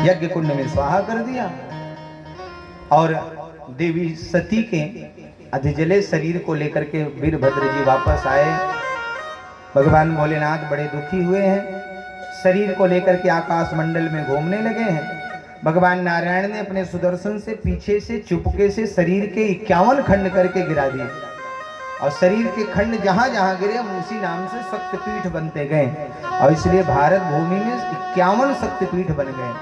यज्ञ कुंड में स्वाहा कर दिया और देवी सती के अधिजले शरीर को लेकर के वीरभद्र जी वापस आए। भगवान भोलेनाथ बड़े दुखी हुए हैं, शरीर को लेकर के आकाश मंडल में घूमने लगे हैं। भगवान नारायण ने अपने सुदर्शन से पीछे से चुपके से शरीर के 51 खंड करके गिरा दिए और शरीर के खंड जहां जहां गिरे उसी नाम से शक्तिपीठ बनते गए और इसलिए भारत भूमि में 51 शक्तिपीठ बन गए,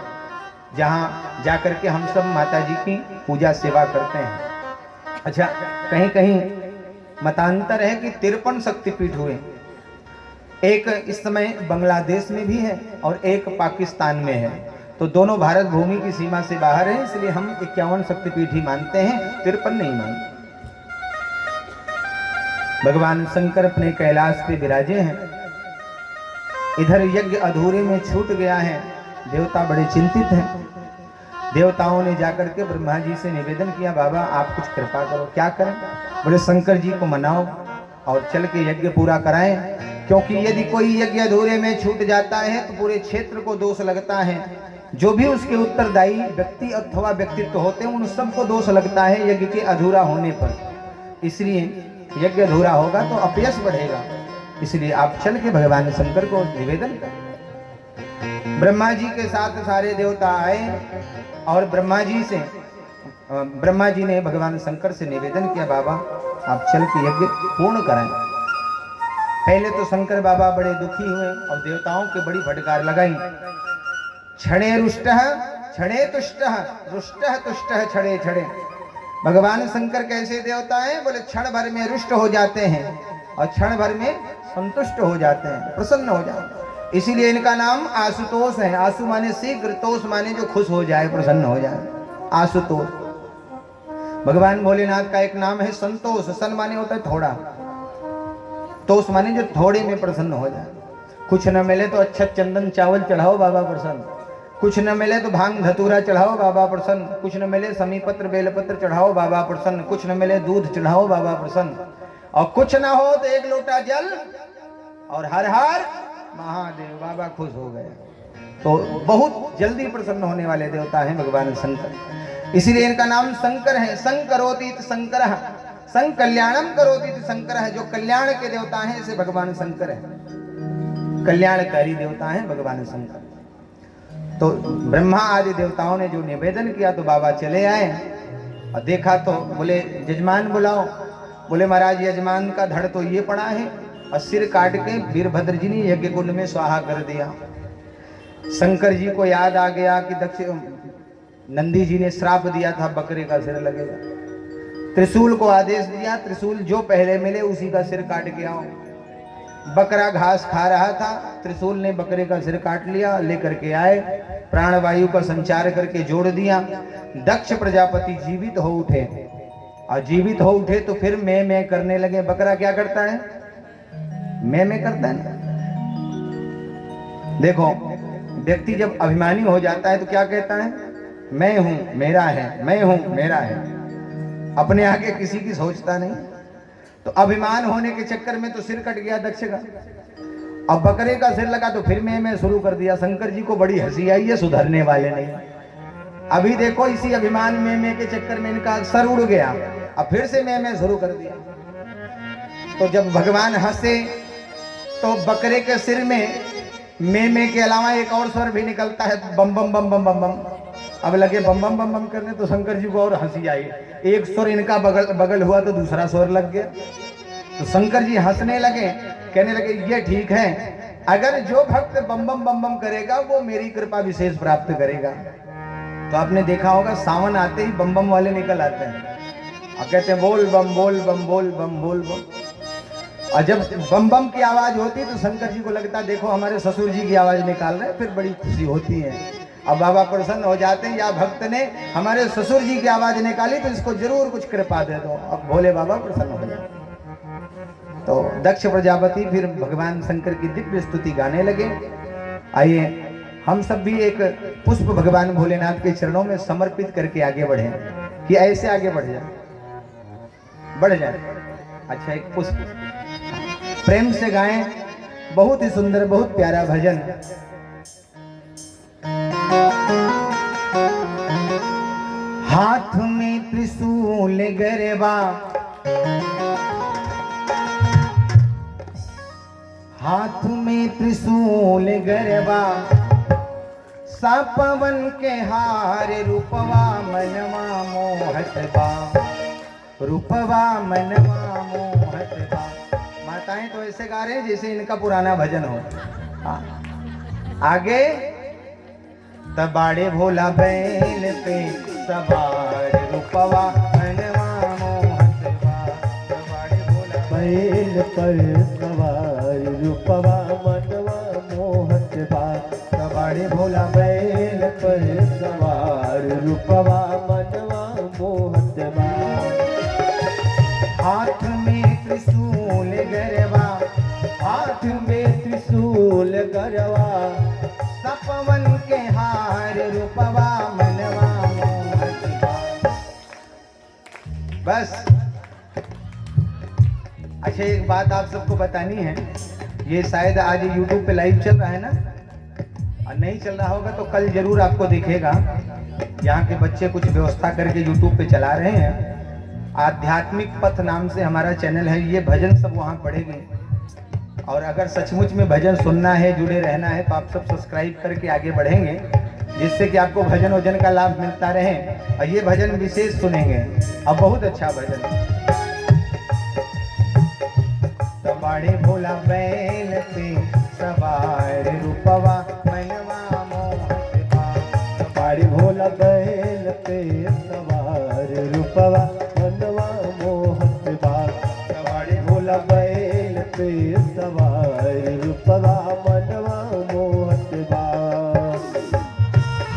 जहां जाकर के हम सब माता जी की पूजा सेवा करते हैं। अच्छा, कहीं कहीं मतांतर है कि 53 शक्तिपीठ हुए, एक इस समय बांग्लादेश में भी है और एक पाकिस्तान में है, तो दोनों भारत भूमि की सीमा से बाहर है, इसलिए हम 51 शक्तिपीठ ही मानते हैं, 53 नहीं मानते। भगवान शंकर अपने कैलाश पे विराजे हैं। इधर यज्ञ अधूरे में छूट गया है, देवता बड़े चिंतित हैं। देवताओं ने जाकर के ब्रह्मा जी से निवेदन किया, बाबा आप कुछ कृपा करो। क्या करें? बोले शंकर जी को मनाओ और चल के यज्ञ पूरा कराएं, क्योंकि यदि कोई यज्ञ अधूरे में छूट जाता है तो पूरे क्षेत्र को दोष लगता है। जो भी उसके उत्तरदायी व्यक्ति अथवा व्यक्तित्व होते हैं उन सबको दोष लगता है यज्ञ के अधूरा होने पर। इसलिए यज्ञ अधूरा होगा तो अपयश बढ़ेगा, इसलिए आप चल के भगवान शंकर को निवेदन करें। ब्रह्मा जी के साथ सारे देवता आए और ब्रह्मा जी ने भगवान शंकर से निवेदन किया, बाबा आप चल के यज्ञ पूर्ण कराएं। पहले तो शंकर बाबा बड़े दुखी हुए और देवताओं के बड़ी फटकार लगाई। क्षणे रुष्टः क्षणे तुष्टः रुष्टः तुष्टः क्षणे क्षणे। भगवान शंकर कैसे देवता हैं? बोले क्षण भर में रुष्ट हो जाते हैं और क्षण भर में संतुष्ट हो जाते हैं, प्रसन्न हो जाते हैं। इसीलिए इनका नाम आशुतोष है। आशु माने शीघ्र, तोष माने जो खुश हो जाए, प्रसन्न हो जाए, आशुतोष। भगवान भोलेनाथ का एक नाम है संतोष। सन माने होता है थोड़ा, तोष माने जो थोड़े में प्रसन्न हो जाए। कुछ न मिले तो अच्छा चंदन चावल चढ़ाओ बाबा प्रसन्न, कुछ न मिले तो भांग धतूरा चढ़ाओ बाबा प्रसन्न, कुछ न मिले समीपत्र बेलपत्र चढ़ाओ बाबा प्रसन्न, कुछ न मिले दूध चढ़ाओ बाबा प्रसन्न, और कुछ न हो तो एक लोटा जल और हर हर महादेव, बाबा खुश हो गए। तो बहुत जल्दी प्रसन्न होने वाले देवता हैं भगवान शंकर, इसीलिए इनका नाम शंकर है। शंकरोति शंकर, संग कल्याणम करोति शंकर, जो कल्याण के देवता हैं ऐसे भगवान शंकर है, कल्याणकारी देवता हैं भगवान शंकर। तो ब्रह्मा आदि देवताओं ने जो निवेदन किया तो बाबा चले आए और देखा तो बोले यजमान बुलाओ। बोले महाराज यजमान का धड़ तो ये पड़ा है, और सिर काट के वीरभद्र जी ने यज्ञ कुंड में स्वाहा कर दिया। शंकर जी को याद आ गया कि दक्ष नंदी जी ने श्राप दिया था बकरे का सिर लगेगा। त्रिशूल को आदेश दिया, त्रिशूल जो पहले मिले उसी का सिर काट के आओ। बकरा घास खा रहा था, त्रिशूल ने बकरे का सिर काट लिया, लेकर के आए, प्राणवायु का संचार करके जोड़ दिया। दक्ष प्रजापति जीवित हो उठे, और जीवित हो उठे तो फिर मैं करने लगे। बकरा क्या करता है? मैं करता है ना। देखो व्यक्ति जब अभिमानी हो जाता है तो क्या कहता है? मैं हूं मेरा है, मैं हूं मेरा है, अपने आगे किसी की सोचता नहीं। तो अभिमान होने के चक्कर में तो सिर कट गया दक्ष का, अब बकरे का सिर लगा तो फिर मैं शुरू कर दिया। शंकर जी को बड़ी हंसी आई, ये सुधरने वाले नहीं। अभी देखो इसी अभिमान में के चक्कर में इनका सर उड़ गया, अब फिर से मैं शुरू कर दिया। तो जब भगवान हंसे तो बकरे के सिर में मैं के अलावा एक और स्वर भी निकलता है, बम बम बम बम बम बम। अब लगे बम बम बम बम करने, तो शंकर जी को और हंसी आई। एक स्वर इनका बगल हुआ तो दूसरा स्वर लग गया, तो शंकर जी हंसने लगे, कहने लगे ये ठीक है, अगर जो भक्त बम बम बम बम करेगा वो मेरी कृपा विशेष प्राप्त करेगा। तो आपने देखा होगा सावन आते ही बम बम वाले निकल आते हैं और कहते हैं बोल बम बोल बम बोल बम बोल बम। और जब बम बम की आवाज होती तो शंकर जी को लगता देखो हमारे ससुर जी की आवाज निकाल रहे हैं, फिर बड़ी खुशी होती है। अब बाबा प्रसन्न हो जाते हैं, या भक्त ने हमारे ससुर जी की आवाज निकाली तो इसको जरूर कुछ कृपा दे दो। अब भोले बाबा प्रसन्न हो जाते। तो दक्ष प्रजापति फिर भगवान शंकर की दिव्य स्तुति गाने लगे। आइए हम सब भी एक पुष्प भगवान भोलेनाथ के चरणों में समर्पित करके आगे बढ़े, कि ऐसे आगे बढ़ जाए, बढ़ जाए। अच्छा एक पुष्प प्रेम से गाएं, बहुत ही सुंदर, बहुत प्यारा भजन। गरबा सापवन के हार रूपवा मनवा मोहत बा, रूपवा मनवा मोहत बा। माताएं तो ऐसे गा रहे हैं जैसे इनका पुराना भजन हो। आगे तबाड़े भोला बैल पे सवार रूपवा मनवा मोहत बा, तबाड़े भोला बैल पर सवार रूपवा मनवा मोहत बा, तबाड़े भोला बैल पर सवार रूपवा मनवा मोहत बा। हाथ में त्रिशूल गरबा, हाथ में त्रिशूल गरबा सपवन के हार रूपवा मनवा मोहत बा। बस अच्छा, एक बात आप सबको बतानी है। ये शायद आज YouTube पे लाइव चल रहा है ना, और नहीं चल रहा होगा तो कल जरूर आपको दिखेगा। यहाँ के बच्चे कुछ व्यवस्था करके YouTube पे चला रहे हैं। आध्यात्मिक पथ नाम से हमारा चैनल है। ये भजन सब वहाँ पड़ेंगे, और अगर सचमुच में भजन सुनना है, जुड़े रहना है, तो आप सब सब्सक्राइब करके आगे बढ़ेंगे, जिससे कि आपको भजन वजन का लाभ मिलता रहे। और ये भजन विशेष सुनेंगे, और बहुत अच्छा भजन। तबाड़े भोला बैल पे सवार रूपवा मनवा मोहत बा, तबाड़े भोला बैल पे सवार रूपवा मनवा मोहत बा, तबाड़े भोला बैल पे सवार रूपवा मनवा मोहत बा।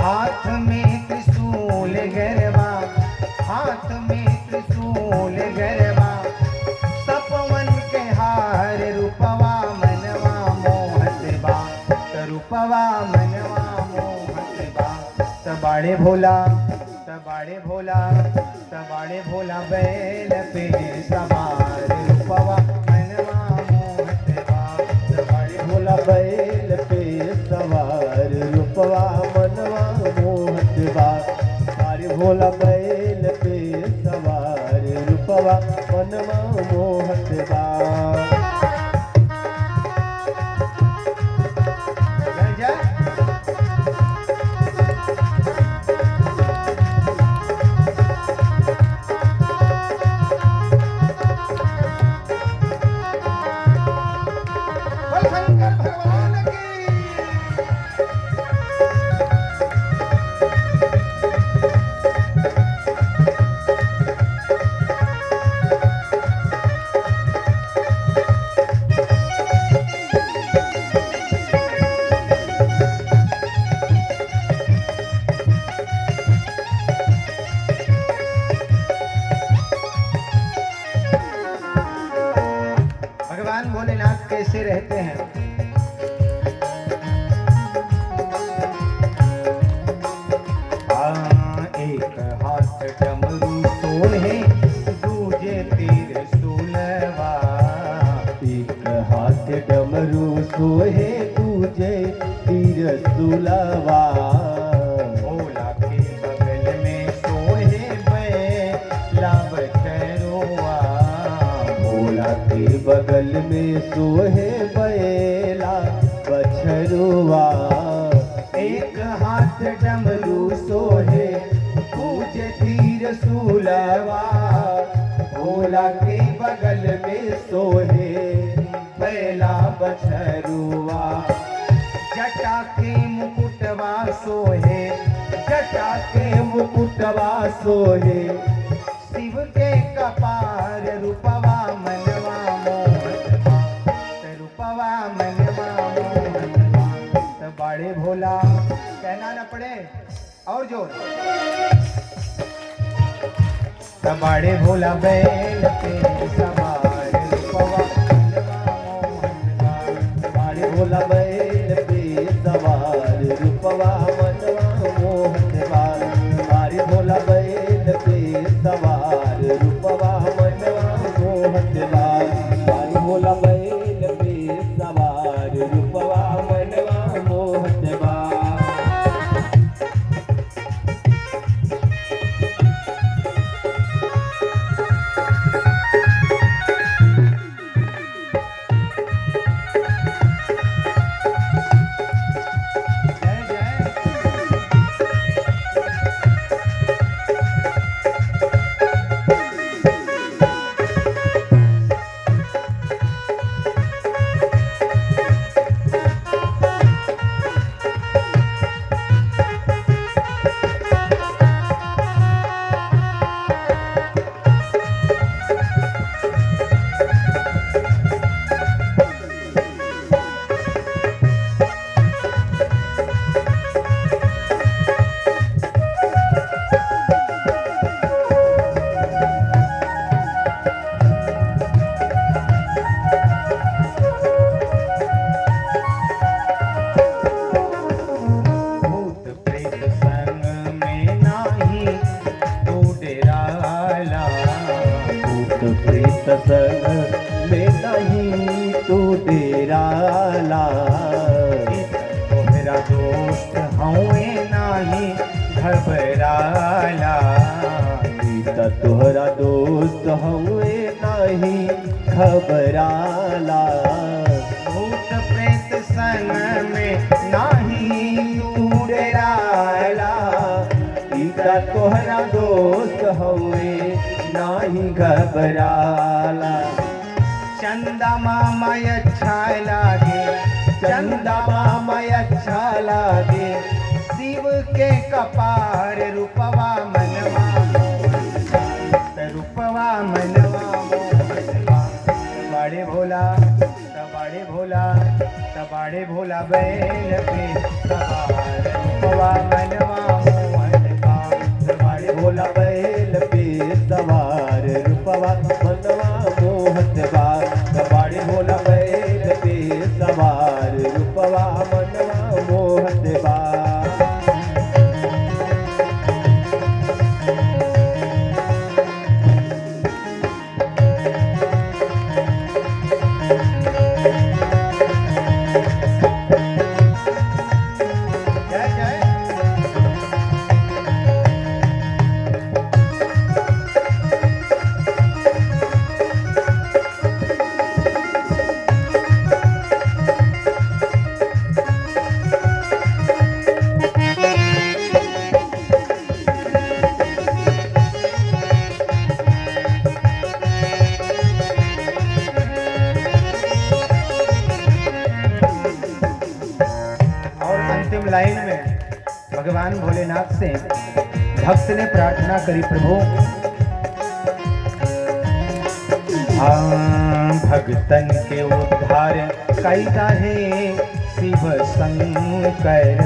हाथ में त्रिशूल गरबा, हाथ में त्रिशूल गरबा सपवन के हार रूपवा मनवा मोहत बा, रूपवा मनवा मोहत बा। तबाड़े भोला, तबाड़े भोला, तबाड़े भोला बैल पे सवार रूपवा मनवा मोहत बा, तबाड़े भोला बैल पे सवार रूपवा मनवा मोहत बा, तारे भोला बैल पे सवार रूपवा मनवा मोहत बा। शंकर भगवान की। भगवान भोलेनाथ कैसे रहते हैं? एक हाथ डमरू सोहे दूजे तीर सुलवा, एक हाथ डमरू सोहे दूजे तीर सुलवा, भोला के बगल में सोहे बैला बछरुआ, भोला के बगल में सोहे बैला बछरुआ, एक हाथ डमरू सोहे दूजे तीर सुलवा, भोला के बगल में सोहे बैला बछरुआ, जटा के मुकुटवा सोहे, जटा के मुकुटवा सोहे, शिव के कपार रूपवा मनवा मोहत बा, रूपवा मनवा मोहत बा। तबाड़े भोला कहना न पड़े, और जोर। तबाड़े भोला बैल पे सवार रूपवा मनवा मोहत बा, तबाड़े भोला बैल पे सवार रूपवा मनवा मोहत बा, तबाड़े भोला बैल पे सवार रूपवा मनवा मोहत बा, तबाड़े भोला बैल पे सवार रूपवा मनवा मोहत बा। संग में नहीं तू डेराला तोहरा दोस्त हवे नाही घबराला सीता तोहरा दोस्त हुए नहीं घबराला भूत प्रेत संग में नाही तू डराला सीता तोहरा दोस्त हुए नहीं घबराला चंदा मामा अच्छा लागे चंदा मामा अच्छा लागे शिव के कपार रूपवा मनवा रूपवा मनवा मोहनवा तबाड़े भोला तबाड़े भोला तबाड़े भोला बैल पे सवार रूपवा मनवा मोहनवा तबाड़े भोला बैल पे सवार रूपवा मनवा मोहत बा कबाड़ी भोला बैल पे सवार रूपवा मनवा मोहत बा जय जय और अंतिम लाइन में भगवान भोलेनाथ से भक्त ने प्रार्थना करी, प्रभु हाँ भक्तन के उद्धार कैदा है शिव शंकर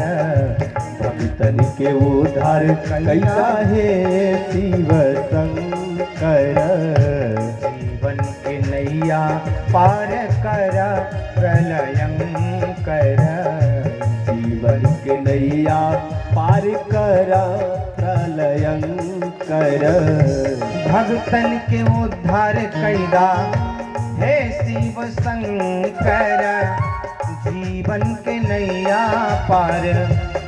भक्तन के उद्धार कैसा है शिव शंकर जीवन के नैया पार कर प्रलयंकर जीवन के नैया पार करा प्रलयंकर भक्तन के उद्धार कैदा हे शिव शंकर जीवन के नैया पार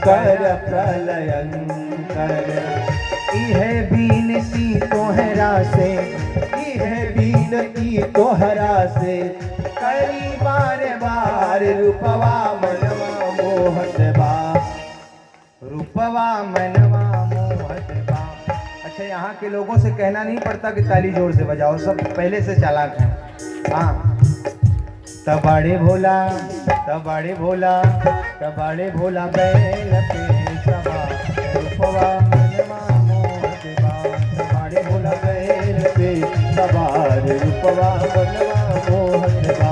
कर प्रलयंकर इहे बीनती तोहरा से इहे बीनती तोहरा से करी बार बार रूपवा मनवा मोहत बा रूपवा मनवा मोहत बा। अच्छा, यहाँ के लोगों से कहना नहीं पड़ता कि ताली जोर से बजाओ, सब पहले से चालाक हैं। हाँ, तबाड़े भोला तबाड़े भोला तबाड़े भोला बैल पे सवार रूपवा मनवा मोहत बा। तबाड़े भोला बैल पे सवार रूपवा मनवा मोहत बा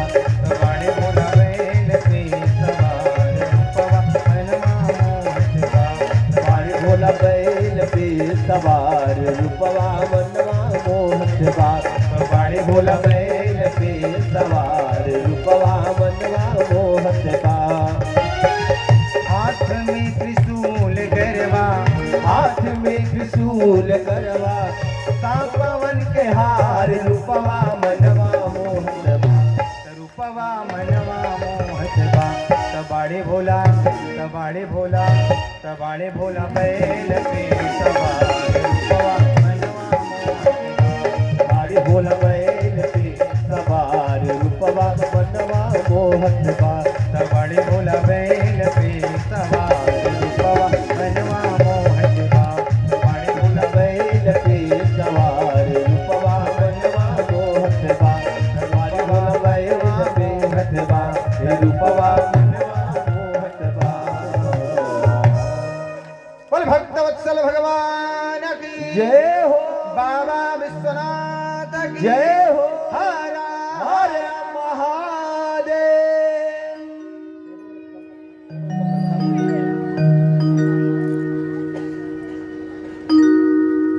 तबाड़े भोला बैल पे सवार रूपवा मनवा मोहत बा। सवार भोला बैल पे सवार रूपवा मनवा मोहत बा तबाड़े भोला बैल पे सवार रूपवा मनवा मोहत बा हाथ में त्रिशूल गरबा हाथ में त्रिशूल गरबा सांपवन के हार रूपवा मनवा मोहत बा रूपवा मनवा मोहत बा। तबाड़े भोला तबाड़े भोला तबाड़े भोला बैल पे सवार रूपवा मनवा मोहत बा। सवार भोला बैल पे सवार रूपवा मनवा मोहत बा तबाड़े भोला बैल पे सवार रूपवा मनवा मोहत बा। तबाड़े भोला बैल पे सवार रूपवा मनवा मोहत बा सवार भोला बैल पे हटवा रूपवा मनवा मोहत बा बोल भक्तवत्सल भगवान की जय हो बाबा विश्वनाथ की जय हो हर हर महादेव।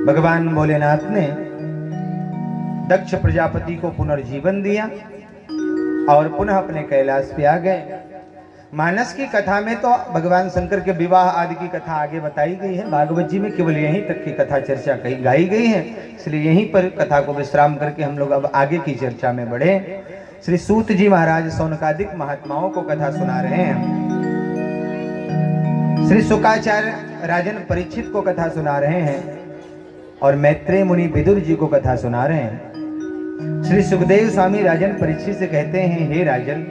भगवान भोलेनाथ ने दक्ष प्रजापति को पुनर्जीवन दिया और पुनः अपने कैलाश पे आ गए। मानस की कथा में तो भगवान शंकर के विवाह आदि की कथा आगे बताई गई है। भागवत जी में केवल यहीं तक की कथा चर्चा कही गाई गई है, इसलिए यहीं पर कथा को विश्राम करके हम लोग अब आगे की चर्चा में बढ़े। श्री सूत जी महाराज सौनकादिक महात्माओं को कथा सुना रहे हैं। श्री शुकाचार्य राजन परीक्षित को कथा सुना रहे हैं और मैत्रेय मुनि विदुर जी को कथा सुना रहे हैं। श्री सुखदेव स्वामी राजन परीक्षित से कहते हैं, हे राजन,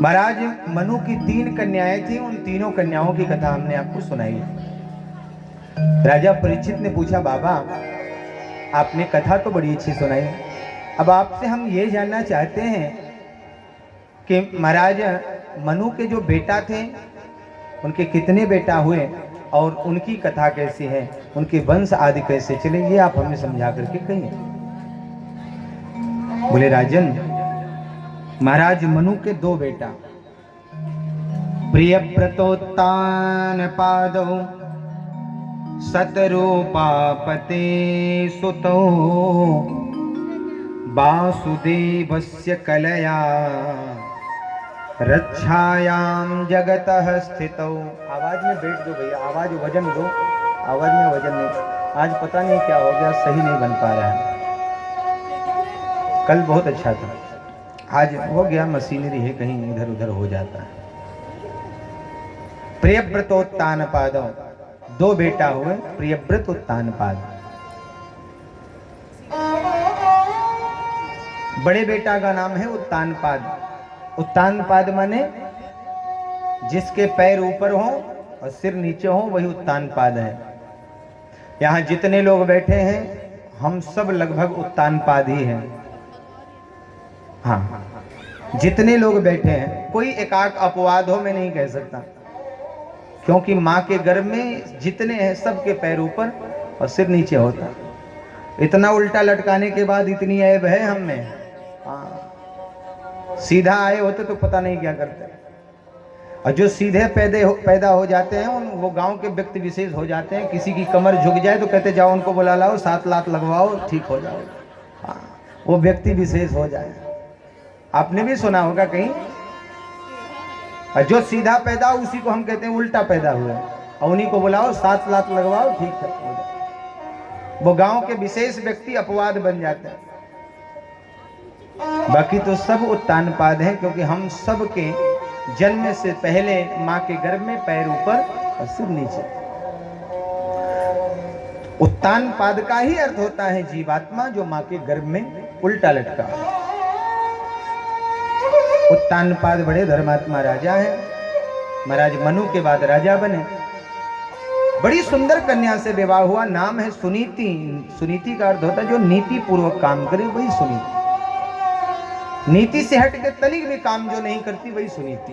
महाराज मनु की 3 कन्याएं थी, उन तीनों कन्याओं की कथा हमने आपको सुनाई। राजा परीक्षित ने पूछा, बाबा आपने कथा तो बड़ी अच्छी सुनाई, अब आपसे हम ये जानना चाहते हैं कि महाराज मनु के जो बेटा थे उनके कितने बेटा हुए और उनकी कथा कैसी है, उनके वंश आदि कैसे चले, ये आप हमें समझा करके कहिए। बोले, राजन महाराज मनु के 2 बेटा, प्रियव्रतोत्तान पादौ शतरूपापते सुतौ वासुदेवस्य कलया रक्षायाम जगतः स्थितौ। आवाज में बैठ दो भैया, आवाज वजन दो, आवाज में वजन नहीं। आज पता नहीं क्या हो गया, सही नहीं बन पा रहा है। कल बहुत अच्छा था, आज हो गया मशीनरी है, कहीं इधर उधर हो जाता है। प्रियव्रतोत्तान पादौ, 2 बेटा हुए प्रियव्रत उत्तान पाद। बड़े बेटा का नाम है उत्तान पाद। उत्तान पाद माने जिसके पैर ऊपर हो और सिर नीचे हो, वही उत्तान पाद है। यहाँ जितने लोग बैठे हैं हम सब लगभग उत्तान पाद ही हैं। हाँ, जितने लोग बैठे हैं, कोई एकाक अपवाद हो मैं नहीं कह सकता, क्योंकि माँ के गर्भ में जितने हैं सबके पैर ऊपर और सिर नीचे होता। इतना उल्टा लटकाने के बाद इतनी ऐब है हम में। हाँ, सीधा आए होते तो पता नहीं क्या करते। और जो सीधे पैदा हो जाते हैं वो गांव के व्यक्ति विशेष हो जाते हैं। किसी की कमर झुक जाए तो कहते जाओ उनको बुला लाओ, 7 लात लगवाओ, ठीक हो जाओ। हाँ, वो व्यक्ति विशेष हो जाए। आपने भी सुना होगा कहीं, और जो सीधा पैदा उसी को हम कहते हैं उल्टा पैदा हुआ, और उन्हीं को बुलाओ, 7 लात लगवाओ, ठीक है हो जाए। वो गांव के विशेष व्यक्ति अपवाद बन जाते हैं। बाकी तो सब उत्तान पाद हैं, क्योंकि हम सब के जन्म से पहले माँ के गर्भ में पैर ऊपर और सिर नीचे। उत्तान पाद का ही अर्थ होता है जीवात्मा जो माँ के गर्भ में उल्टा लटका। उत्तान पाद बड़े धर्मात्मा राजा है। महाराज मनु के बाद राजा बने। बड़ी सुंदर कन्या से विवाह हुआ, नाम है सुनीति। सुनीति का अर्थ होता है जो नीति पूर्वक काम करे, वही सुनीति। नीति से हट के तनिक भी काम जो नहीं करती, वही सुनीति।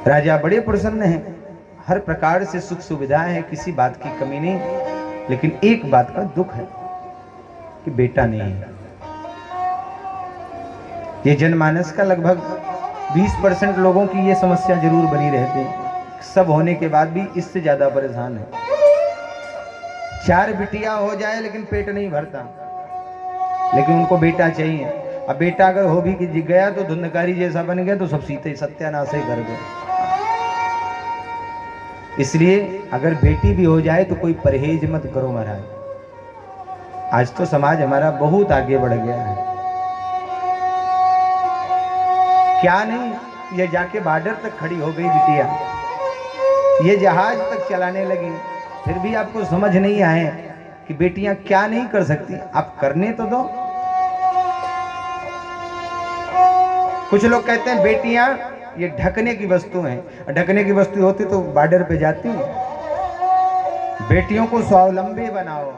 राजा बड़े प्रसन्न हैं, हर प्रकार से सुख सुविधा है, किसी बात की कमी नहीं। लेकिन एक बात का दुख है कि बेटा नहीं है। ये जनमानस का लगभग 20% लोगों की ये समस्या जरूर बनी रहती है। सब होने के बाद भी इससे ज्यादा परेशान है। 4 बिटिया हो जाए लेकिन पेट नहीं भरता, लेकिन उनको बेटा चाहिए। अब बेटा अगर हो भी कि गया तो धुंधकारी जैसा बन गया तो सब सीते सत्यानाश ही कर गए। इसलिए अगर बेटी भी हो जाए तो कोई परहेज मत करो महाराज। आज तो समाज हमारा बहुत आगे बढ़ गया है। क्या नहीं, ये जाके बॉर्डर तक खड़ी हो गई बिटिया, ये जहाज तक चलाने लगी, फिर भी आपको समझ नहीं आए कि बेटियां क्या नहीं कर सकती। आप करने तो दो। कुछ लोग कहते हैं बेटियां ये ढकने की वस्तु हैं। ढकने की वस्तु होती तो बॉर्डर पे जाती। बेटियों को स्वावलंबी बनाओ,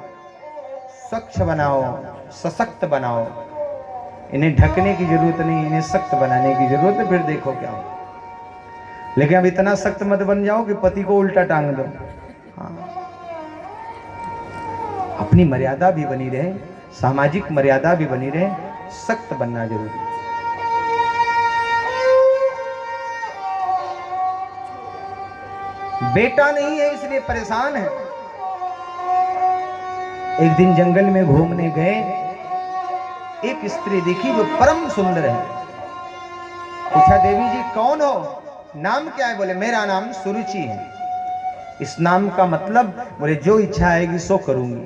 स्वच्छ बनाओ, सशक्त बनाओ। इन्हें ढकने की जरूरत नहीं, इन्हें सख्त बनाने की जरूरत है, फिर देखो क्या हो। लेकिन अब इतना सख्त मत बन जाओ कि पति को उल्टा टांग दो। हाँ, अपनी मर्यादा भी बनी रहे, सामाजिक मर्यादा भी बनी रहे, सख्त बनना जरूरी है। बेटा नहीं है इसलिए परेशान है। एक दिन जंगल में घूमने गए, एक स्त्री देखी जो परम सुंदर है। पूछा देवी जी कौन हो, नाम क्या है? बोले मेरा नाम सुरुचि है। इस नाम का मतलब, बोले जो इच्छा आएगी सो करूंगी।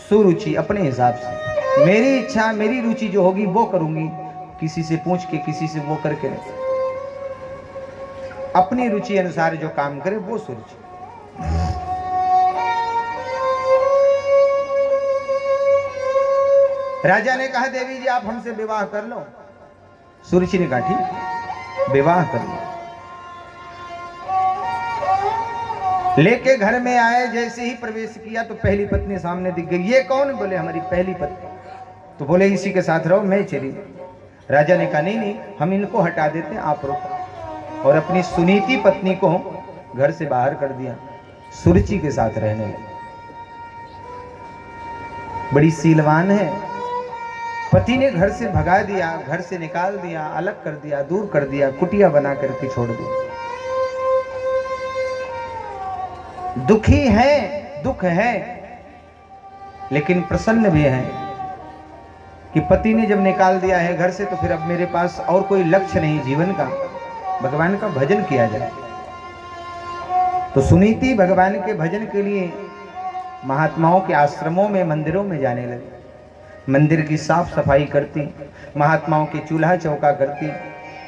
सुरुचि अपने हिसाब से, मेरी इच्छा मेरी रुचि जो होगी वो करूंगी, किसी से पूछ के किसी से वो करके नहीं, अपनी रुचि अनुसार जो काम करे वो सुरुचि। राजा ने कहा देवी जी आप हमसे विवाह कर लो। सुरुचि ने कहा ठीक विवाह कर लो। लेके घर में आए, जैसे ही प्रवेश किया तो पहली पत्नी सामने दिख गई। ये कौन? बोले हमारी पहली पत्नी। तो बोले इसी के साथ रहो, मैं चली। राजा ने कहा नहीं नहीं, हम इनको हटा देते, आप रुको। और अपनी सुनीति पत्नी को घर से बाहर कर दिया, सुरुचि के साथ रहने लगे। बड़ी सीलवान है। पति ने घर से भगा दिया, घर से निकाल दिया, अलग कर दिया, दूर कर दिया, कुटिया बना करके छोड़ दी। दुखी है, दुख है, लेकिन प्रसन्न भी है कि पति ने जब निकाल दिया है घर से तो फिर अब मेरे पास और कोई लक्ष्य नहीं जीवन का, भगवान का भजन किया जाए। तो सुनीति भगवान के भजन के लिए महात्माओं के आश्रमों में, मंदिरों में जाने लगी। मंदिर की साफ सफाई करती, महात्माओं के चूल्हा चौका करती,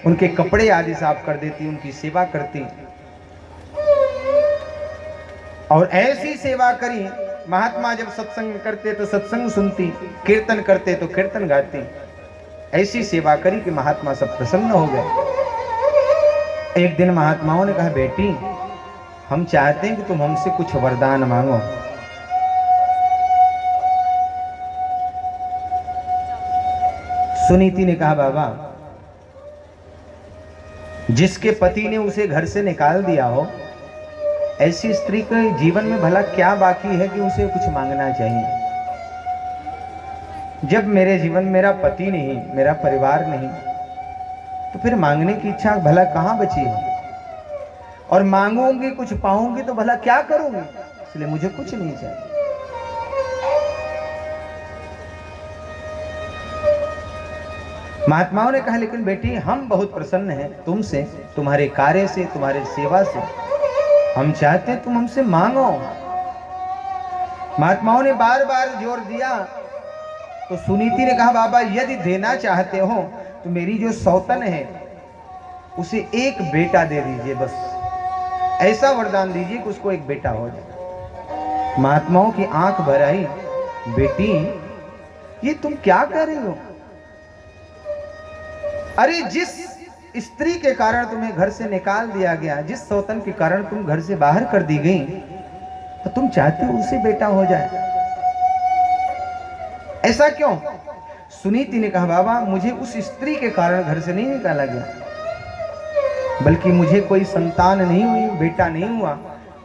उनके कपड़े आदि साफ कर देती, उनकी सेवा करती। और ऐसी सेवा करी, महात्मा जब सत्संग करते तो सत्संग सुनती, कीर्तन करते तो कीर्तन गाती। ऐसी सेवा करी कि महात्मा सब प्रसन्न हो गए। एक दिन महात्माओं ने कहा बेटी हम चाहते हैं कि तुम हमसे कुछ वरदान मांगो। सुनीति ने कहा बाबा जिसके पति ने उसे घर से निकाल दिया हो, ऐसी स्त्री के जीवन में भला क्या बाकी है कि उसे कुछ मांगना चाहिए? जब मेरे जीवन मेरा पति नहीं, मेरा परिवार नहीं, तो फिर मांगने की इच्छा भला कहां बची है? और मांगूंगी कुछ पाऊंगी तो भला क्या करूंगी? इसलिए मुझे कुछ नहीं चाहिए। महात्माओं ने कहा लेकिन बेटी हम बहुत प्रसन्न हैं तुमसे, तुम्हारे कार्य से, तुम्हारे सेवा से। हम चाहते हैं तुम हमसे मांगो। महात्माओं ने बार बार जोर दिया तो सुनीति ने कहा बाबा यदि देना चाहते हो तो मेरी जो सौतन है उसे एक बेटा दे दीजिए, बस ऐसा वरदान दीजिए कि उसको एक बेटा हो जाए। महात्माओं की आंख भर आई, बेटी ये तुम क्या कह रही हो? अरे जिस स्त्री के कारण तुम्हें घर से निकाल दिया गया, जिस सौतन के कारण तुम घर से बाहर कर दी गई, तो तुम चाहते हो उसे बेटा हो जाए, ऐसा क्यों? सुनीति ने कहा बाबा मुझे उस स्त्री के कारण घर से नहीं निकाला गया, बल्कि मुझे कोई संतान नहीं हुई, बेटा नहीं हुआ,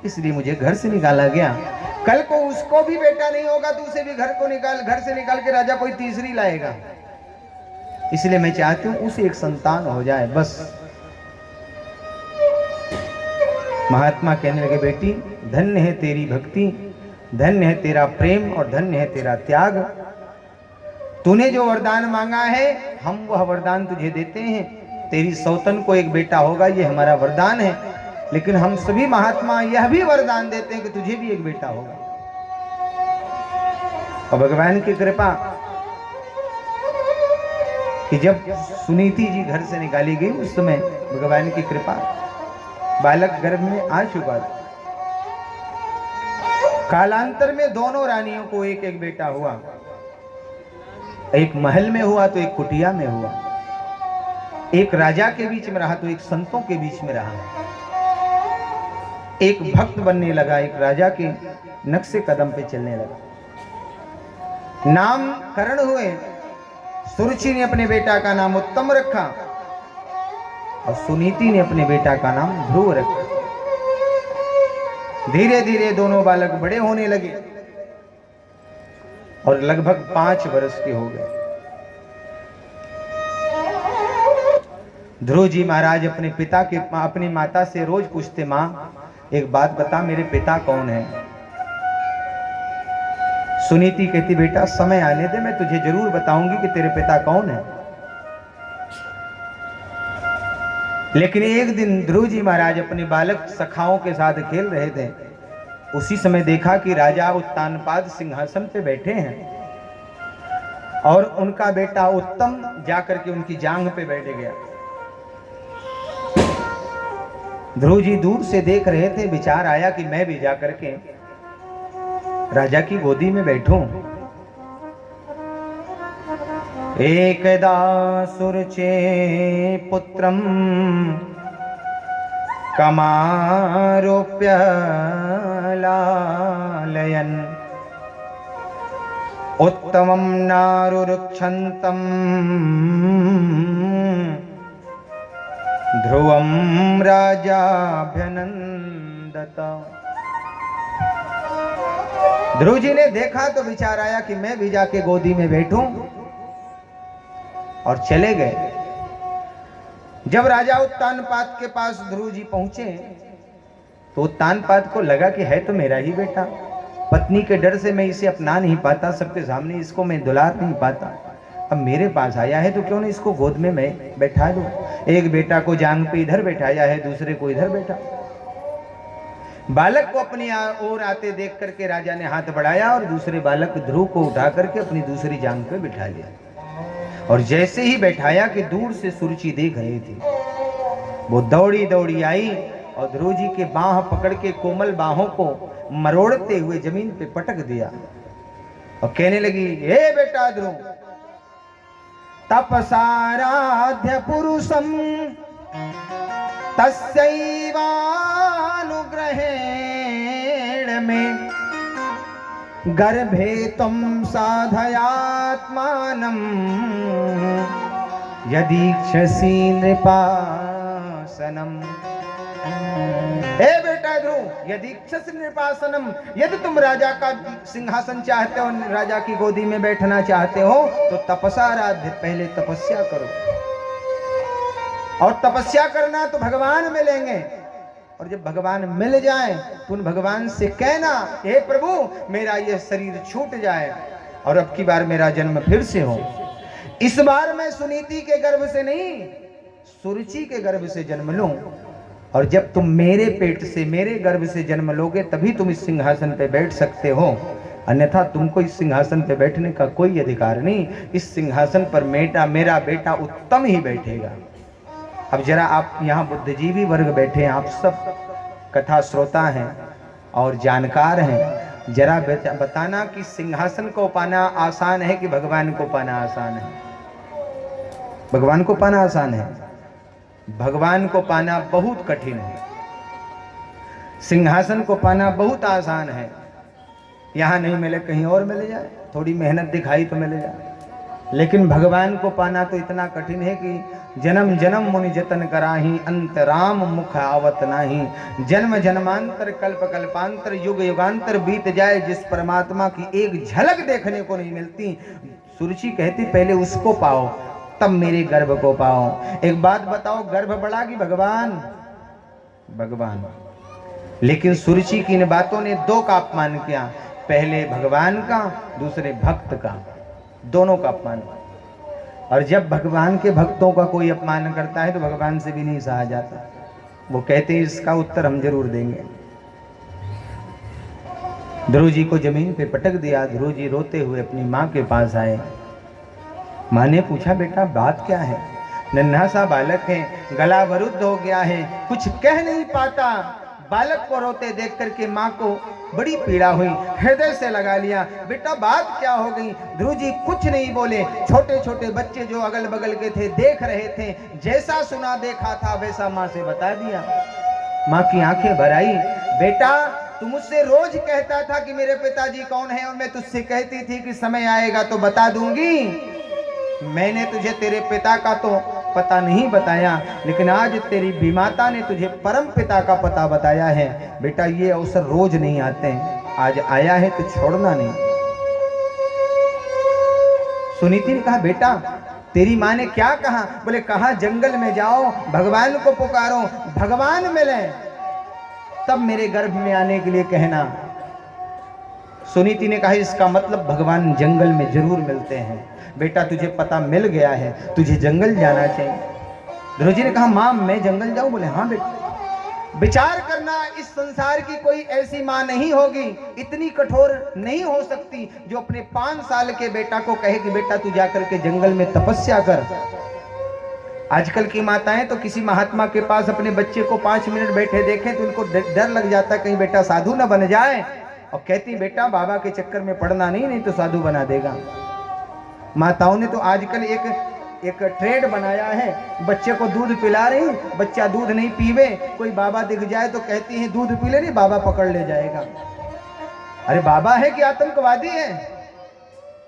इसलिए मुझे घर से निकाला गया। कल को उसको भी बेटा नहीं होगा तो उसे भी घर से निकाल के राजा कोई तीसरी लाएगा, इसलिए मैं चाहती हूं उसे एक संतान हो जाए बस। महात्मा कहने लगे बेटी धन्य है तेरी भक्ति, धन्य है तेरा प्रेम और धन्य है तेरा त्याग। तूने जो वरदान मांगा है हम वह वरदान तुझे देते हैं। तेरी सौतन को एक बेटा होगा ये हमारा वरदान है, लेकिन हम सभी महात्मा यह भी वरदान देते हैं कि तुझे भी एक बेटा होगा। और भगवान की कृपा कि जब सुनीति जी घर से निकाली गई उस समय भगवान की कृपा, बालक गर्भ में आ चुका था। कालांतर में दोनों रानियों को एक एक बेटा हुआ, एक महल में हुआ तो एक कुटिया में हुआ, एक राजा के बीच में रहा तो एक संतों के बीच में रहा, एक भक्त बनने लगा, एक राजा के नक्शे कदम पे चलने लगा। नामकरण हुए। सुरुचि ने अपने बेटा का नाम उत्तम रखा और सुनीति ने अपने बेटा का नाम ध्रुव रखा। धीरे धीरे दोनों बालक बड़े होने लगे और लगभग 5 वर्ष के हो गए। ध्रुव जी महाराज अपनी माता से रोज पूछते, मां एक बात बता मेरे पिता कौन है? सुनीति कहती बेटा समय आने दे, मैं तुझे जरूर बताऊंगी कि तेरे पिता कौन है। लेकिन एक दिन ध्रुव जी महाराज अपने बालक सखाओं के साथ खेल रहे थे। उसी समय देखा कि राजा उत्तानपाद सिंहासन पे बैठे हैं और उनका बेटा उत्तम जाकर के उनकी जांघ पे बैठ गया। ध्रुव जी दूर से देख रहे थे, विचार आया कि मैं भी जाकर के राजा की गोदी में बैठूं। एकदा सुरचे पुत्रम कमारोप्य लालयन् उत्तमं नारुरुक्षन्तम् ध्रुवं राजाभ्यनंदत। ध्रुव जी ने देखा तो विचार आया कि मैं भी जाके गोदी में बैठूं, और चले गए। जब राजा उत्तानपाद के पास ध्रुव जी पहुंचे तो उत्तानपाद को लगा कि है तो मेरा ही बेटा, पत्नी के डर से मैं इसे अपना नहीं पाता, सबके सामने इसको मैं दुलार नहीं पाता, अब मेरे पास आया है तो क्यों नहीं इसको गोद में मैं बैठा दूं। एक बेटा को जांग पे इधर बैठाया है, दूसरे को इधर बैठा। बालक को अपनी ओर आते देख करके राजा ने हाथ बढ़ाया और दूसरे बालक ध्रुव को उठा करके अपनी दूसरी जांग पे बिठा लिया। और जैसे ही बैठाया कि दूर से सुरुचि देख रही थी, वो दौड़ी दौड़ी आई और ध्रुव जी के बाह पकड़ के कोमल बाहों को मरोड़ते हुए जमीन पे पटक दिया और कहने लगी, हे बेटा ध्रुव, तपसाराध्य पुरुषम तस्यैवानुग्रहेण में गर्भे तुम साधयात्मानं यदीक्षसी नृपासनम। हे बेटा ध्रुव, यदीक्षसी नृपासनम, यदि तुम राजा का सिंहासन चाहते हो, राजा की गोदी में बैठना चाहते हो तो तपसाराध्य, पहले तपस्या करो। और तपस्या करना तो भगवान मिलेंगे, और जब भगवान मिल जाए तो उन भगवान से कहना, हे प्रभु मेरा यह शरीर छूट जाए और अब की बार मेरा जन्म फिर से हो। इस बार मैं सुनीति के गर्भ से नहीं, सुरुचि के गर्भ से जन्म लूं, और जब तुम मेरे पेट से, मेरे गर्भ से जन्म लोगे तभी तुम इस सिंहासन पे बैठ सकते हो, अन्यथा तुमको इस सिंहासन पे बैठने का कोई अधिकार नहीं। इस सिंहासन पर मेरा बेटा उत्तम ही बैठेगा। अब जरा आप यहाँ बुद्धिजीवी वर्ग बैठे हैं, आप सब कथा श्रोता हैं और जानकार हैं, जरा बताना कि सिंहासन को पाना आसान है कि भगवान को पाना आसान है? भगवान को पाना आसान है, भगवान को पाना बहुत कठिन है। सिंहासन को पाना बहुत आसान है, यहाँ नहीं मिले कहीं और मिल जाए, थोड़ी मेहनत दिखाई तो मिल जाए। लेकिन भगवान को पाना तो इतना कठिन है कि जन्म जन्म मुनि जतन कराही, अंत राम मुख आवत नाही। जन्म जन्मांतर कल्प कल्पांतर युग युगांतर बीत जाए, जिस परमात्मा की एक झलक देखने को नहीं मिलती। सुरुचि कहती पहले उसको पाओ तब मेरे गर्भ को पाओ। एक बात बताओ, गर्भ बड़ा कि भगवान? भगवान। लेकिन सुरुचि की इन बातों ने दो का अपमान किया, पहले भगवान का, दूसरे भक्त का, दोनों का अपमान। और जब भगवान के भक्तों का कोई अपमान करता है तो भगवान से भी नहीं सहा जाता। वो कहते हैं इसका उत्तर हम जरूर देंगे। ध्रुव जी को जमीन पे पटक दिया। ध्रुव जी रोते हुए अपनी माँ के पास आए। माँ ने पूछा, बेटा बात क्या है? नन्हा सा बालक है, गला अवरुद्ध हो गया है, कुछ कह नहीं पाता। बालक को रोते देख करके माँ को बड़ी पीड़ा हुई, हृदय से लगा लिया, बेटा बात क्या हो गई? ध्रुव जी कुछ नहीं बोले। छोटे छोटे बच्चे जो अगल बगल के थे देख रहे थे, जैसा सुना देखा था वैसा माँ से बता दिया। माँ की आंखें भर आई। बेटा तू मुझसे रोज कहता था कि मेरे पिताजी कौन है, और मैं तुझसे कहती थी कि समय आएगा तो बता दूंगी। मैंने तुझे तेरे पिता का तो पता नहीं बताया, लेकिन आज तेरी विमाता ने तुझे परम पिता का पता बताया है। बेटा ये अवसर रोज नहीं आते हैं, आज आया है तो छोड़ना नहीं। सुनीति ने कहा, बेटा तेरी माँ ने क्या कहा? बोले कहा जंगल में जाओ, भगवान को पुकारो, भगवान मिले तब मेरे गर्भ में आने के लिए कहना। सुनीति ने कहा इसका मतलब भगवान जंगल में जरूर मिलते हैं। बेटा तुझे पता मिल गया है, तुझे जंगल जाना चाहिए। ध्रुव जी ने कहा माँ मैं जंगल जाऊं? बोले हाँ बेटा। विचार करना, इस संसार की कोई ऐसी माँ नहीं होगी, इतनी कठोर नहीं हो सकती जो अपने 5 साल के बेटा को कहे कि बेटा तू जाकर के जंगल में तपस्या कर। आजकल की माताएं तो किसी महात्मा के पास अपने बच्चे को 5 मिनट बैठे देखें तो उनको डर लग जाता है कहीं बेटा साधु ना बन जाए, और कहती बेटा बाबा के चक्कर में पड़ना नहीं तो साधु बना देगा। माताओं ने तो आजकल एक ट्रेड बनाया है, बच्चे को दूध पिला रही, बच्चा दूध नहीं पीवे, कोई बाबा दिख जाए तो कहती है दूध पी ले नहीं, बाबा पकड़ ले जाएगा। अरे बाबा है कि आतंकवादी है?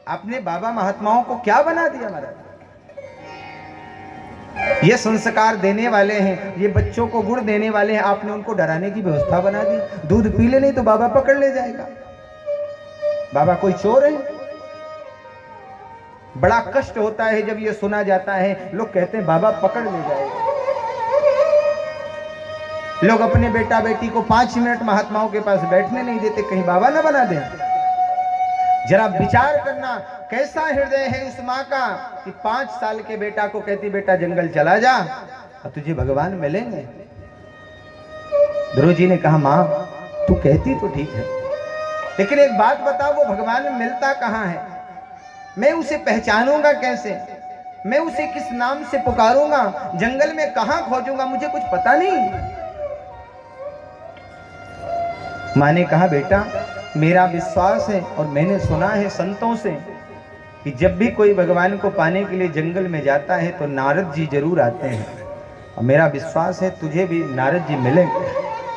आपने बाबा महात्माओं को क्या बना दिया महाराज? ये संस्कार देने वाले हैं, ये बच्चों को गुण देने वाले हैं, आपने उनको डराने की व्यवस्था बना दी। दूध पी ले नहीं तो बाबा पकड़ ले जाएगा। बाबा कोई चोर है? बड़ा कष्ट होता है जब ये सुना जाता है। लोग कहते हैं बाबा पकड़ ले जाएगा। लोग अपने बेटा बेटी को 5 मिनट महात्माओं के पास बैठने नहीं देते, कहीं बाबा ना बना दे। जरा विचार करना कैसा हृदय है उस माँ का कि 5 साल के बेटा को कहती बेटा जंगल चला जा और तुझे भगवान मिलेंगे। ध्रुव जी ने कहा माँ तू कहती तो ठीक है, लेकिन एक बात बता, वो भगवान मिलता कहाँ है? मैं उसे पहचानूंगा कैसे? मैं उसे किस नाम से पुकारूंगा? जंगल में कहां खोजूंगा? मुझे कुछ पता नहीं। मां ने कहा बेटा मेरा विश्वास है और मैंने सुना है संतों से कि जब भी कोई भगवान को पाने के लिए जंगल में जाता है तो नारद जी जरूर आते हैं, और मेरा विश्वास है तुझे भी नारद जी मिलेंगे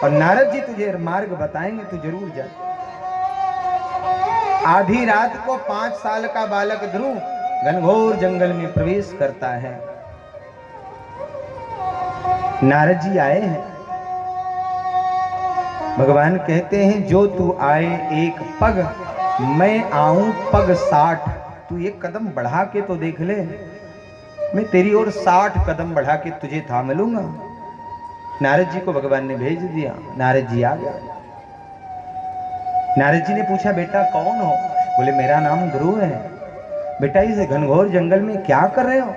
और नारद जी तुझे मार्ग बताएंगे, तू जरूर जा। आधी रात को 5 साल का बालक ध्रुव घनघोर जंगल में प्रवेश करता है। नारद जी आए हैं। भगवान कहते हैं जो तू आए 1 पग, मैं आऊं पग 60। तू 1 कदम बढ़ा के तो देख ले, मैं तेरी ओर 60 कदम बढ़ा के तुझे थाम लूंगा। नारद जी को भगवान ने भेज दिया। नारद जी आ गए। नारद जी ने पूछा बेटा कौन हो? बोले मेरा नाम ध्रुव है। बेटा इस घनघोर जंगल में क्या कर रहे हो?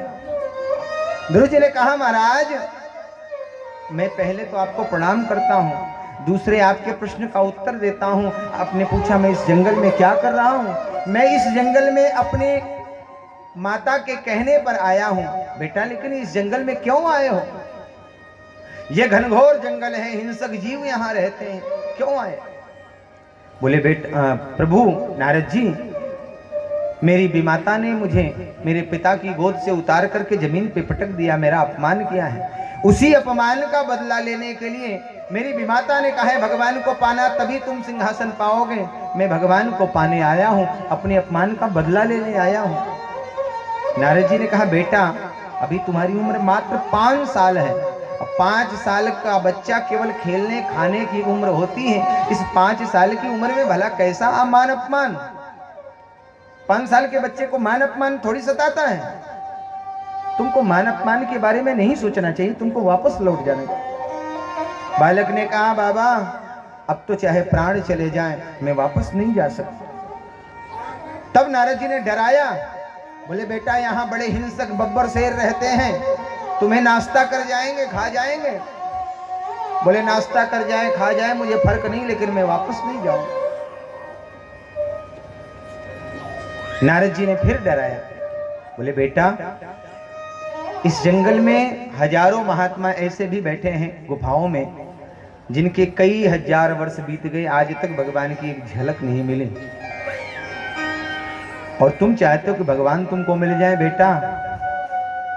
ध्रुव जी ने कहा महाराज मैं पहले तो आपको प्रणाम करता हूँ, दूसरे आपके प्रश्न का उत्तर देता हूँ। आपने पूछा मैं इस जंगल में क्या कर रहा हूँ? मैं इस जंगल में अपने माता के कहने पर आया हूँ। बेटा लेकिन इस जंगल में क्यों आए हो? यह घनघोर जंगल है, हिंसक जीव यहाँ रहते हैं, क्यों आए? बोले बेटा प्रभु नारद जी, मेरी विमाता ने मुझे मेरे पिता की गोद से उतार करके जमीन पे पटक दिया, मेरा अपमान किया है। उसी अपमान का बदला लेने के लिए मेरी विमाता ने कहा है भगवान को पाना तभी तुम सिंहासन पाओगे। मैं भगवान को पाने आया हूँ, अपने अपमान का बदला लेने आया हूँ। नारद जी ने कहा बेटा अभी तुम्हारी उम्र मात्र 5 साल है। 5 साल का बच्चा केवल खेलने खाने की उम्र होती है। इस 5 साल की उम्र में भला कैसा मान अपमान? 5 साल के बच्चे को मान अपमान थोड़ी सताता है। तुमको मान अपमान के बारे में नहीं सोचना चाहिए, तुमको वापस लौट जाना चाहिए। बालक ने कहा बाबा अब तो चाहे प्राण चले जाएं, मैं वापस नहीं जा सकता। तब नारद जी ने डराया। बोले बेटा यहाँ बड़े हिंसक बब्बर शेर रहते हैं, तुम्हें नाश्ता कर जाएंगे, खा जाएंगे। बोले नाश्ता कर जाए खा जाए मुझे फर्क नहीं, लेकिन मैं वापस नहीं जाऊंगा। नारद जी ने फिर डराया। बोले बेटा इस जंगल में हजारों महात्मा ऐसे भी बैठे हैं गुफाओं में, जिनके कई हजार वर्ष बीत गए, आज तक भगवान की एक झलक नहीं मिली। और तुम चाहते हो कि भगवान तुमको मिल जाए? बेटा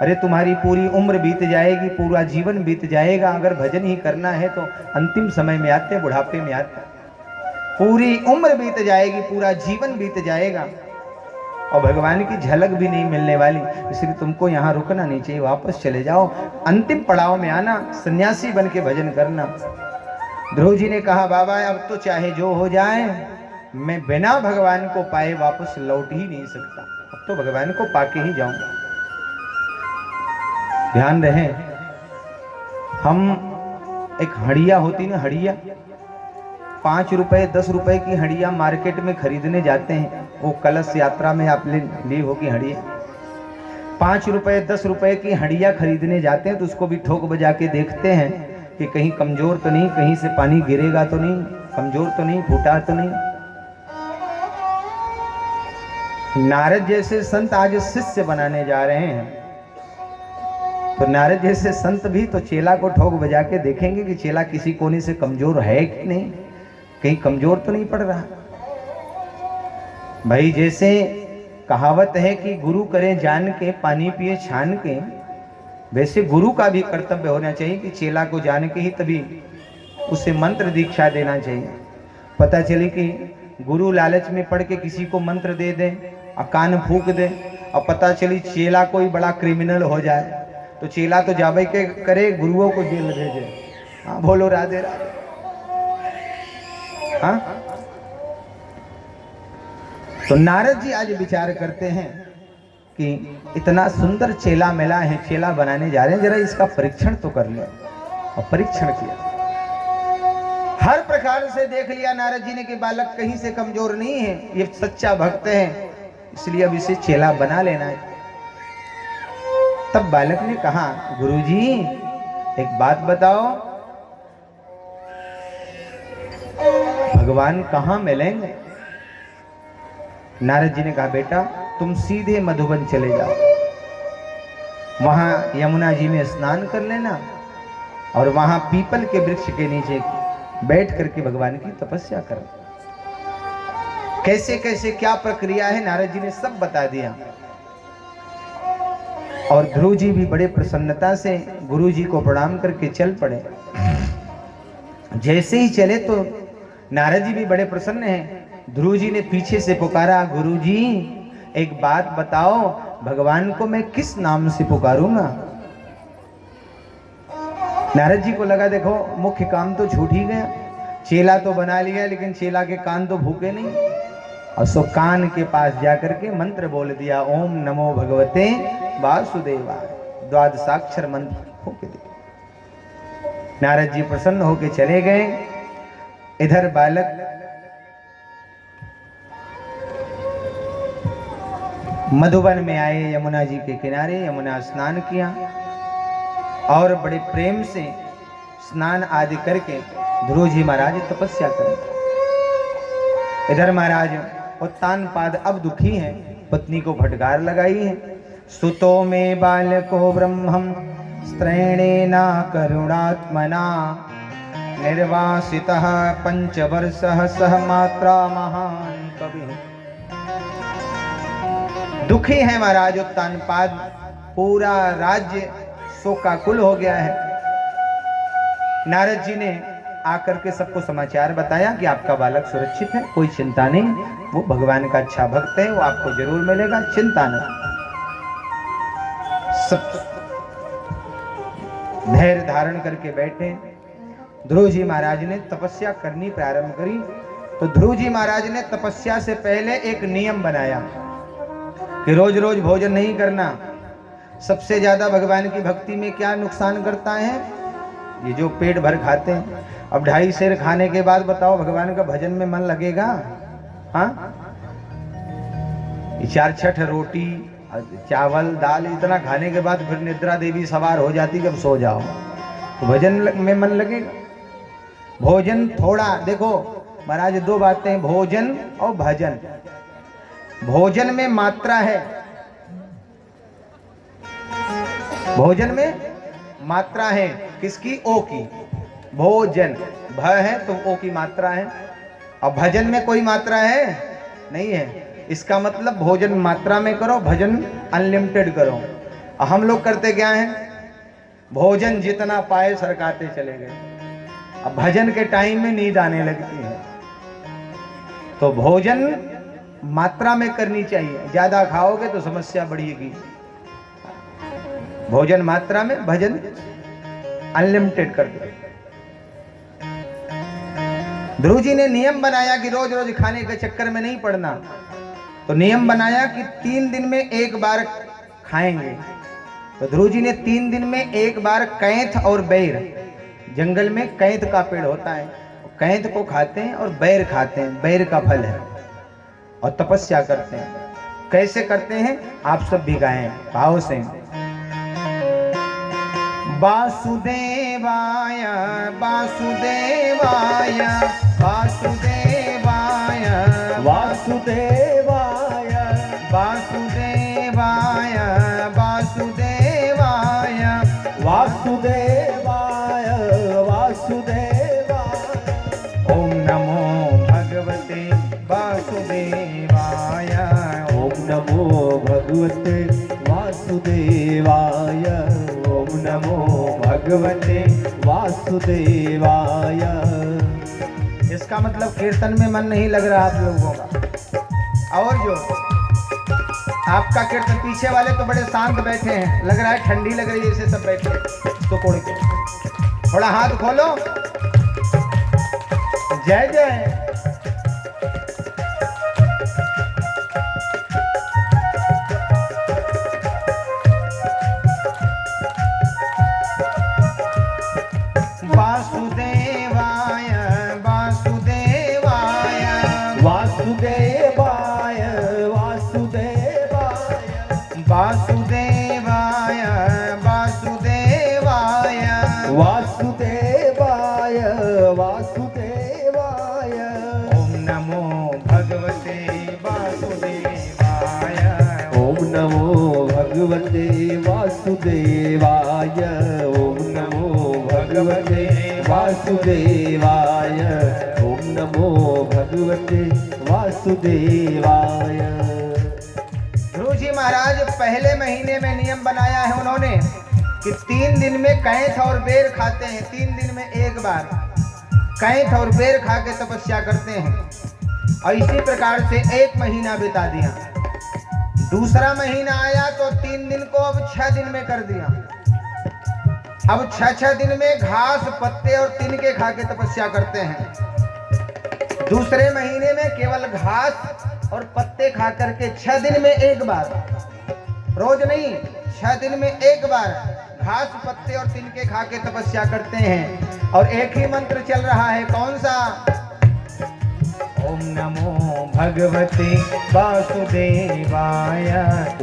अरे तुम्हारी पूरी उम्र बीत जाएगी, पूरा जीवन बीत जाएगा। अगर भजन ही करना है तो अंतिम समय में आते, बुढ़ापे में आते, पूरी उम्र बीत जाएगी, पूरा जीवन बीत जाएगा और भगवान की झलक भी नहीं मिलने वाली। इसलिए तुमको यहाँ रुकना नहीं चाहिए, वापस चले जाओ, अंतिम पड़ाव में आना, सन्यासी बन के भजन करना। ध्रुव जी ने कहा बाबा अब तो चाहे जो हो जाए, मैं बिना भगवान को पाए वापस लौट ही नहीं सकता, अब तो भगवान को पाके ही जाऊंगा। ध्यान रहे, हम एक हड़िया होती ना, हड़िया, 5 रुपए 10 रुपए की हंडिया मार्केट में खरीदने जाते हैं, वो कलश यात्रा में आप ली होगी हंडिया, 5 रुपए 10 रुपए की हंडिया खरीदने जाते हैं तो उसको भी ठोक बजा के देखते हैं कि कहीं कमजोर तो नहीं, कहीं से पानी गिरेगा तो नहीं, कमजोर तो नहीं, फूटा तो नहीं। नारद जैसे संत आज शिष्य बनाने जा रहे हैं, तो नारद जैसे संत भी तो चेला को ठोक बजा के देखेंगे कि चेला किसी कोने से कमजोर है कि नहीं, कहीं कमजोर तो नहीं पड़ रहा। भाई जैसे कहावत है कि गुरु करे जान के पानी पिए छान के, वैसे गुरु का भी कर्तव्य होना चाहिए कि चेला को जान के ही तभी उसे मंत्र दीक्षा देना चाहिए। पता चले कि गुरु लालच में पड़ के किसी को मंत्र दे दे और कान फूक दे, और पता चली चेला कोई बड़ा क्रिमिनल हो जाए, तो चेला तो जावे के करे गुरुओं को जेल भेजे। हाँ बोलो राधे राधे। हाँ, तो नारद जी आज विचार करते हैं कि इतना सुंदर चेला मिला है, चेला बनाने जा रहे हैं, जरा इसका परीक्षण तो कर ले। और परीक्षण किया, हर प्रकार से देख लिया नारद जी ने कि बालक कहीं से कमजोर नहीं है, ये सच्चा भक्त है, इसलिए अब इसे चेला बना लेना है। तब बालक ने कहा, गुरुजी एक बात बताओ, भगवान कहाँ मिलेंगे? नारद जी ने कहा, बेटा तुम सीधे मधुबन चले जाओ, वहां यमुना जी में स्नान कर लेना और वहां पीपल के वृक्ष के नीचे बैठ करके भगवान की तपस्या करो। कैसे कैसे क्या प्रक्रिया है नारद जी ने सब बता दिया। और ध्रुव जी भी बड़े प्रसन्नता से गुरु जी को प्रणाम करके चल पड़े। जैसे ही चले तो नारद जी भी बड़े प्रसन्न हैं। ध्रुव जी ने पीछे से पुकारा, गुरु जी एक बात बताओ, भगवान को मैं किस नाम से पुकारूंगा? नारद जी को लगा देखो मुख्य काम तो छूट ही गया, चेला तो बना लिया लेकिन चेला के कान तो भूखे नहीं। और सो कान के पास जाकर के मंत्र बोल दिया, ओम नमो भगवते वासुदेवाय, द्वादशाक्षर मंत्र होके दिया। नारद जी प्रसन्न होके चले गए। इधर बालक मधुबन में आए, यमुना जी के किनारे यमुना स्नान किया और बड़े प्रेम से स्नान आदि करके ध्रुव जी महाराज तपस्या करें। इधर महाराज उत्तानपाद अब दुखी हैं, पत्नी को फटकार लगाई है। सुतो में बालको ब्रह्मं स्त्रैणेना करुणात्मना निर्वासितः 5 वर्षः सह मात्रा महान कवि। दुखी है महाराज उत्तानपाद, पूरा राज्य शोकाकुल हो गया है। नारद जी ने आकर के सबको समाचार बताया कि आपका बालक सुरक्षित है, कोई चिंता नहीं, वो भगवान का अच्छा भक्त है, वो आपको जरूर मिलेगा, चिंता नहीं। सब धैर्य धारण करके बैठे। ध्रुव जी महाराज ने तपस्या करनी प्रारंभ करी। तो ध्रुव जी महाराज ने तपस्या से पहले एक नियम बनाया कि रोज रोज भोजन नहीं करना। सबसे ज्यादा भगवान की भक्ति में क्या नुकसान करता है? ये जो पेट भर खाते हैं। अब 2.5 सेर खाने के बाद बताओ भगवान का भजन में मन लगेगा? हाँ, 4-6 रोटी चावल दाल इतना खाने के बाद फिर निद्रा देवी सवार हो जाती जब सो जाओ, तो भजन में मन लगेगा? भोजन थोड़ा, देखो महाराज 2 बातें, भोजन और भजन। भोजन में मात्रा है, भोजन में मात्रा है, किसकी? ओ की। भोजन भ है तो ओ की मात्रा है, और भजन में कोई मात्रा है नहीं है। इसका मतलब भोजन मात्रा में करो, भजन अनलिमिटेड करो। और हम लोग करते क्या हैं? भोजन जितना पाए सरकाते चले गए, अब भजन के टाइम में नींद आने लगती है। तो भोजन मात्रा में करनी चाहिए, ज्यादा खाओगे तो समस्या बढ़ेगी। भोजन मात्रा में, भजन अनलिमिटेड कर दो। ध्रुव जी ने नियम बनाया कि रोज रोज खाने के चक्कर में नहीं पड़ना। तो नियम बनाया कि 3 दिन में 1 बार खाएंगे। तो ध्रुव जी ने 3 दिन में 1 बार कैथ और बैर, जंगल में कैथ का पेड़ होता है, कैद को खाते हैं और बैर खाते हैं, बैर का फल है, और तपस्या करते हैं। कैसे करते हैं आप सब भी गाएं भाव से। वासुदेवाय वासुदेवाय वासुदेवाय वासुदेवाय वासुदेवाय वासुदेवाय वासुदेवाय वासुदेवाय ओम नमो भगवते वासुदेवाय ओम नमो भगवते वासुदेवाय ओम नमो भगवते वासुदेवाय। इसका मतलब कीर्तन में मन नहीं लग रहा आप लोगों का। और जो आपका कीर्तन पीछे वाले तो बड़े शांत बैठे हैं, लग रहा है ठंडी लग रही है इसे सब बैठे तो कोड़ के। थोड़ा हाथ खोलो, जय जय। वासुदेवाय वासुदेवाय वासुदेवाय वासुदेवाय वासुदेवाय वासुदेवाय वासुदेवाय वासुदेवाय ओम नमो भगवते वासुदेवाय ओम नमो भगवते वासुदेवाय ओम नमो भगवते वासुदेवाय ओम नमो भगवते वासुदेवाय। ध्रुव जी महाराज पहले महीने में नियम बनाया है उन्होंने कि 3 दिन में कैथ और बेर खाते हैं, 3 दिन में एक बार कैथ और बेर खा के तपस्या करते हैं। और इसी प्रकार से 1 महीना बिता दिया। दूसरा महीना आया तो 3 दिन को अब 6 दिन में कर दिया। अब 6 दिन में घास पत्ते और तिनके खा के तपस्या करते हैं। दूसरे महीने में केवल घास और पत्ते खा करके 6 दिन में एक बार, रोज नहीं 6 दिन में एक बार घास पत्ते और तिनके खा के तपस्या करते हैं। और एक ही मंत्र चल रहा है, कौन सा? ओम नमो भगवते वासुदेवाय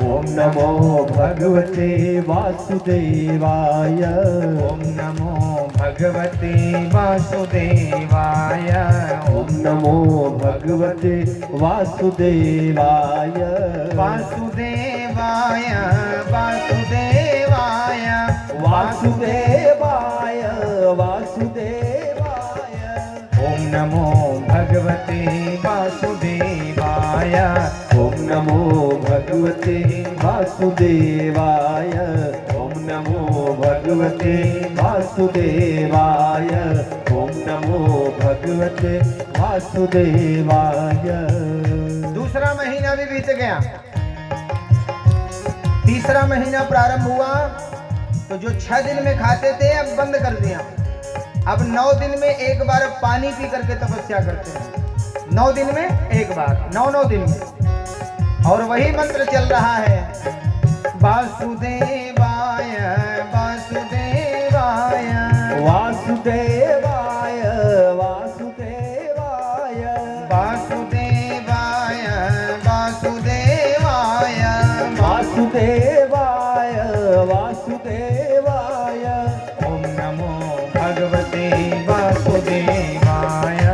ओम नमो भगवते वासुदेवाय ओम नमो भगवते वासुदेवाय ओम नमो भगवते वासुदेवाय वासुदेवाय वासुदेवाय वासुदेवाय वासुदेवाय ओम नमो भगवते वासुदेवाय ओम नमो भगवते वासुदेवाय ओम नमो भगवते वासुदेवाय ओम नमो भगवते वासुदेवाय। दूसरा महीना भी बीत गया, तीसरा महीना प्रारंभ हुआ तो जो 6 दिन में खाते थे अब बंद कर दिया। अब 9 दिन में एक बार पानी पी करके तपस्या करते हैं। 9 दिन में एक बार, 9 दिन में। और वही मंत्र चल रहा है, वासुदेवाय वासुदेवाय वासुदेवाय वासुदेवाय वासुदेवाय वासुदेवाय वासुदेवाय वासुदेवाय ओम नमो भगवते वासुदेवाय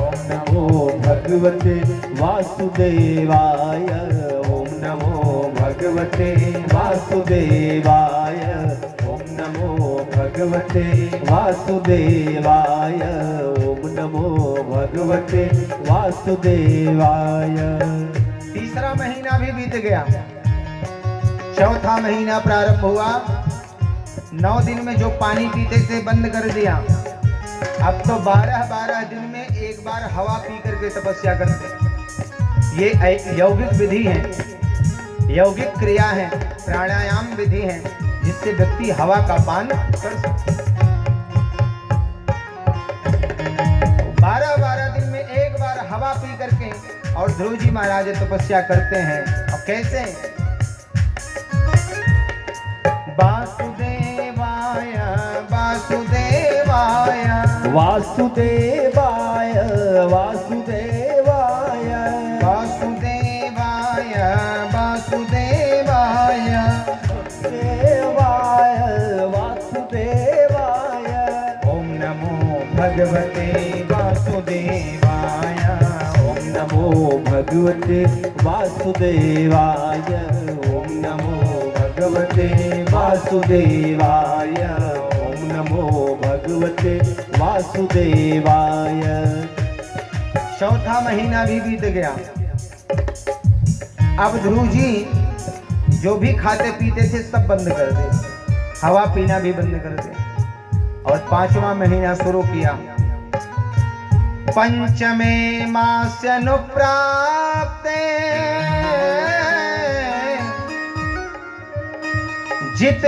ओम नमो भगवते वासुदेवाय ओम नमो भगवते वासुदेवाय ओम नमो भगवते वासुदेवाय ओम नमो भगवते वासुदेवाय। तीसरा महीना भी बीत गया, चौथा महीना प्रारंभ हुआ। 9 दिन में जो पानी पीते थे बंद कर दिया। अब तो 12 दिन में एक बार हवा पी करके तपस्या करते हैं। ये एक यौगिक विधि है, यौगिक क्रिया है, प्राणायाम विधि है, जिससे व्यक्ति हवा का पान कर सकता है। 12 दिन में एक बार हवा पी करके और ध्रुव जी महाराज तपस्या करते हैं। और कैसे? वासुदेवाय वासुदेवाय वासुदेवाय वासुदेवाय वासुदेवाय वासुदेवाय देवाय वासुदेवाय ओम नमो भगवते वासुदेवाय ओम नमो भगवते वासुदेवाय ओम नमो भगवते वासुदेवाय ओम नमो भगवते वासुदेवाय। चौथा महीना भी बीत गया। अब ध्रुव जी जो भी खाते पीते थे सब बंद कर दे, हवा पीना भी बंद कर दे। और 5वां महीना शुरू किया। पंचमे मास्यनुप्राप्ते जित